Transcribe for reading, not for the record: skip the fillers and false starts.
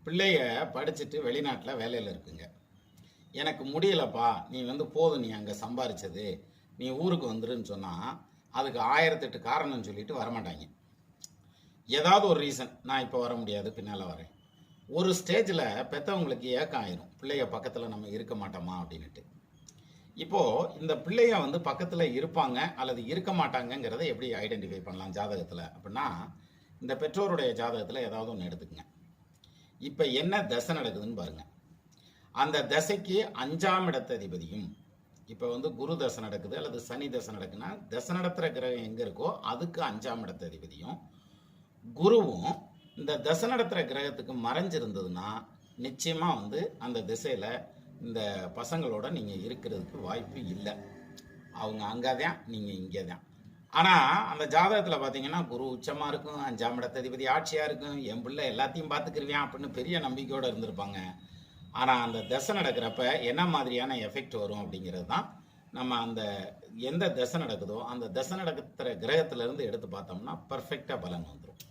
பிள்ளைய படிச்சுட்டு வெளிநாட்டில் வேலையில் இருக்குங்க. எனக்கு முடியலப்பா, நீ போதும், நீ அங்கே சம்பாரிச்சது, நீ ஊருக்கு வந்துருன்னு சொன்னால் அதுக்கு 1008 காரணம் சொல்லிட்டு வரமாட்டாங்க. ஏதாவது ஒரு ரீசன், நான் இப்போ வர முடியாது, பின்னால் வரேன். ஒரு ஸ்டேஜில் பெற்றவங்களுக்கு ஏக்கம் ஆயிரும், பிள்ளைய பக்கத்தில் நம்ம இருக்க மாட்டோமா அப்படின்ட்டு. இப்போது இந்த பிள்ளைய பக்கத்தில் இருப்பாங்க அல்லது இருக்க மாட்டாங்கங்கிறத எப்படி ஐடென்டிஃபை பண்ணலாம் ஜாதகத்தில் அப்படின்னா, இந்த பெற்றோருடைய ஜாதகத்தில் ஏதாவது ஒன்று எடுத்துக்கங்க. இப்போ என்ன தசை நடக்குதுன்னு பாருங்க. அந்த தசைக்கு 5ஆம் இடத்ததிபதியும், இப்போ குரு தசை நடக்குது அல்லது சனி தசை நடக்குன்னா, தசை நடத்துகிற கிரகம் எங்கே இருக்கோ அதுக்கு 5ஆம் இடத்ததிபதியும் குருவும் இந்த தசை நடத்துகிற கிரகத்துக்கு மறைஞ்சிருந்ததுன்னா நிச்சயமாக அந்த திசையில் இந்த பசங்களோட நீங்கள் இருக்கிறதுக்கு வாய்ப்பு இல்லை. அவங்க அங்கே தான், நீங்கள் இங்கே தான். ஆனால் அந்த ஜாதகத்தில் பார்த்தீங்கன்னா குரு உச்சமாக இருக்கும், 5ஆம் இடத்ததிபதி ஆட்சியாக இருக்கும், என் பிள்ளை எல்லாத்தையும் பார்த்துக்கிருவேன் அப்படின்னு பெரிய நம்பிக்கையோடு இருந்திருப்பாங்க. ஆனால் அந்த தசை நடக்கிறப்ப என்ன மாதிரியான எஃபெக்ட் வரும் அப்படிங்கிறது தான் நம்ம அந்த எந்த தசை நடக்குதோ அந்த தசை நடக்கிற கிரகத்திலேருந்து எடுத்து பார்த்தோம்னா பர்ஃபெக்டாக பலன் வந்துடும்.